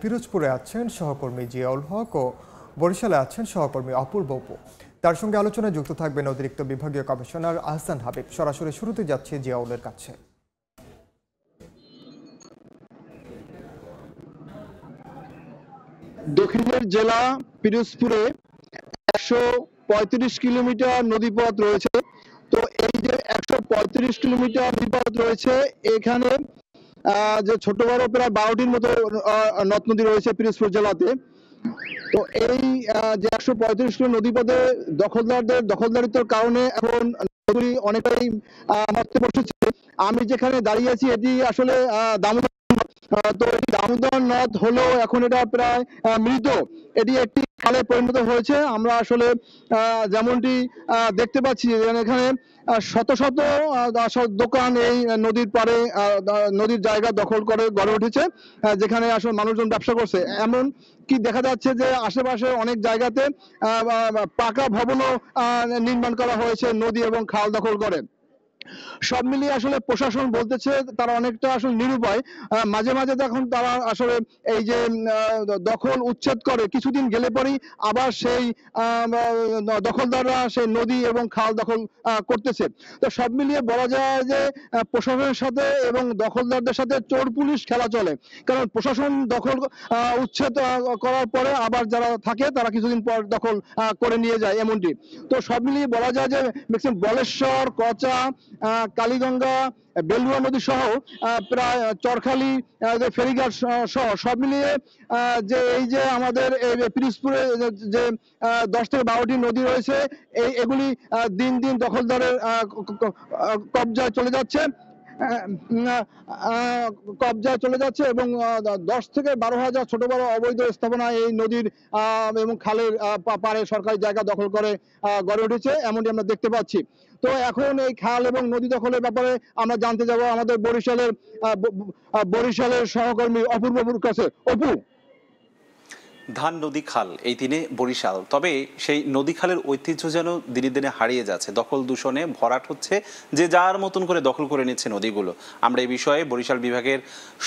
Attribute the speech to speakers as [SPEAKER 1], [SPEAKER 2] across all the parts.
[SPEAKER 1] পিরোজপুরে আছেন সহকর্মী জিয়াউল হক ও বরিশালে আছেন সহকর্মী অপূর্ব অপু। তার সঙ্গে আলোচনায় যুক্ত থাকবেন অতিরিক্ত বিভাগীয় কমিশনার আহসান হাবিব। সরাসরি শুরুতে যাচ্ছে জিয়াউলের কাছে।
[SPEAKER 2] দক্ষিণের জেলা পিরোজপুরে 135 কিলোমিটার নদীপথ রয়েছে। তো এই যে 135 কিলোমিটার নদীপথ রয়েছে, এখানে যে ছোট বড় প্রায় 12টির মতো নদ নদী রয়েছে পিরোজপুর জেলাতে। তো এই যে 135 কিলো নদীপথে দখলদারিত্বের কারণে এখন নদী অনেকটাই নষ্ট বসেছে। আমি যেখানে দাঁড়িয়ে আছি এটি আসলে দামোদর। তো এই দামোদর নদ হলো এখন এটা প্রায় মৃত, এটি একটি খালে পরিণত হয়েছে। আমরা আসলে যেমনটি দেখতে পাচ্ছি এখানে শত শত দোকান এই নদীর পাড়ে নদীর জায়গা দখল করে গড়ে উঠেছে, যেখানে আসলে মানুষজন ব্যবসা করছে। এমন কি দেখা যাচ্ছে যে আশেপাশে অনেক জায়গাতে পাকা ভবনও নির্মাণ করা হয়েছে নদী এবং খাল দখল করে। সব মিলিয়ে আসলে প্রশাসন বলতেছে তারা অনেকটা আসলে নিরুপায়। মাঝে মাঝে তখন তারা আসলে এই যে দখল উচ্ছেদ করে, কিছুদিন গেলে পরেই আবার সেই দখলদাররা সেই নদী এবং খাল দখল করতেছে। তো সব মিলিয়ে বলা যায় যে প্রশাসনের সাথে এবং দখলদারদের সাথে চোর পুলিশ খেলা চলে। কারণ প্রশাসন দখল উচ্ছেদ করার পরে আবার যারা থাকে তারা কিছুদিন পর দখল করে নিয়ে যায় এমনটি। তো সব মিলিয়ে বলা যায় যে ম্যাক্সিমাম বলেশ্বর, কচা, কালীগঙ্গা, বেলুয়া নদী সহ প্রায় চরখালি, ফেরিঘাট সহ সব মিলিয়ে যে এই যে আমাদের পিরোজপুরে যে 10 থেকে 12টি নদী রয়েছে, এগুলি দিন দিন দখলদারের কবজায় চলে যাচ্ছে। এবং 10 থেকে 12 হাজার ছোট বড় অবৈধ স্থাপনা এই নদীর এবং খালের পাড়ে সরকারি জায়গা দখল করে গড়ে উঠেছে, এমনটি আমরা দেখতে পাচ্ছি। তো এখন এই খাল এবং নদী দখলের ব্যাপারে আমরা জানতে যাব আমাদের বরিশালের সহকর্মী অপূর্বপুর কাছে। অপু,
[SPEAKER 3] ধান নদী খাল এই দিনে বরিশাল, তবে সেই নদী খালের ঐতিহ্য যেন দিনে দিনে হারিয়ে যাচ্ছে। দখল দূষণে ভরাট হচ্ছে, যে যার মতন করে দখল করে নিচ্ছে নদীগুলো। আমরা এই বিষয়ে বরিশাল বিভাগের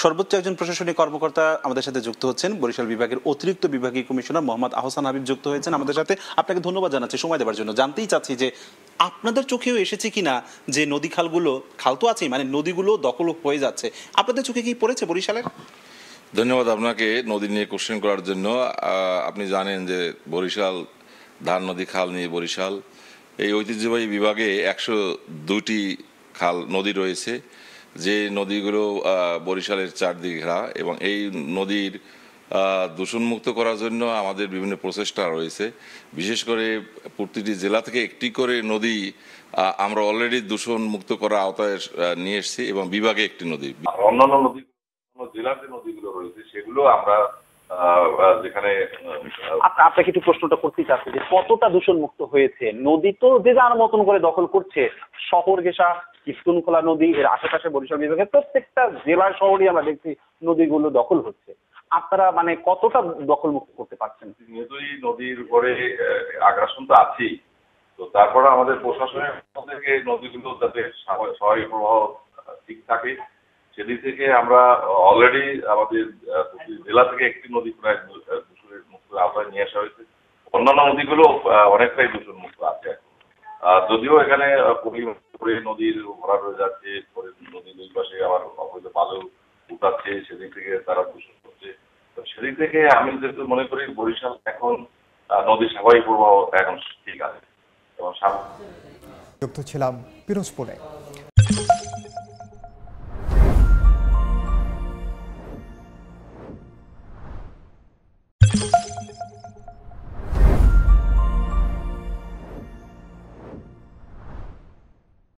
[SPEAKER 3] সর্বোচ্চ একজন প্রশাসনিক কর্মকর্তা আমাদের সাথে যুক্ত হচ্ছেন। বরিশাল বিভাগের অতিরিক্ত বিভাগীয় কমিশনার মোহাম্মদ আহসান হাবিব যুক্ত হয়েছেন আমাদের সাথে। আপনাকে ধন্যবাদ জানাচ্ছি সময় দেওয়ার জন্য। জানতেই চাচ্ছি যে আপনাদের চোখেও এসেছে কিনা যে নদী খালগুলো, খাল তো আছেই, মানে নদীগুলো দখল হয়ে যাচ্ছে, আপনাদের চোখে কি পড়েছে বরিশালের?
[SPEAKER 4] ধন্যবাদ আপনাকে নদী নিয়ে কোশ্চেন করার জন্য। আপনি জানেন যে বরিশাল ধান নদী খাল নিয়ে বরিশাল এই ঐতিহ্যবাহী বিভাগে 102টি খাল নদী রয়েছে, যে নদীগুলো বরিশালের চারদিকে ঘেরা। এবং এই নদীর দূষণমুক্ত করার জন্য আমাদের বিভিন্ন প্রচেষ্টা রয়েছে। বিশেষ করে প্রতিটি জেলা থেকে একটি করে নদী আমরা অলরেডি দূষণ মুক্ত করার আওতায় নিয়ে এসেছি, এবং বিভাগে একটি নদী। অন্যান্য নদী জেলার যে নদীগুলো রয়েছে সেগুলো আমরা যেখানে
[SPEAKER 5] আপনাকে একটু প্রশ্নটা করতে চাচ্ছি যে কতটা দূষণ মুক্ত হয়েছে? নদী তো যে যার মতন করে দখল করছে। শহর ঘেঁষা কিস্তুনখোলা নদী, এর আশেপাশে বরিশাল বিভাগের প্রত্যেকটা জেলার শহরই আমরা দেখছি নদীগুলো দখল হচ্ছে। আপনারা মানে কতটা দখল মুক্ত করতে পারছেন?
[SPEAKER 4] নদীর উপরে আগ্রাসন তো আছেই, তো তারপরে আমাদের প্রশাসনের থেকে নদীগুলো যাতে স্বাভাবিক প্রবাহ ঠিক থাকে সেদিক থেকে আমরা অলরেডি আমাদের জেলা থেকে একটি নদী প্রায় দূষণের মুক্ত আওতায় নিয়ে আসা হয়েছে। অন্যান্য নদীগুলো অনেকটাই দূষণ মুক্ত আছে এখন। যদিও এখানে নদীর ভরা রয়ে যাচ্ছে, নদীর দুই পাশে আবার অবৈধ বালু উঠাচ্ছে, সেদিক থেকে তারা দূষণ করছে। তো সেদিক থেকে আমি যেহেতু মনে করি বরিশাল এখন নদীর স্বাভাবিক প্রবাহ এখন ঠিক আছে এবং
[SPEAKER 1] যুক্ত ছিলাম পিরোজপুরে।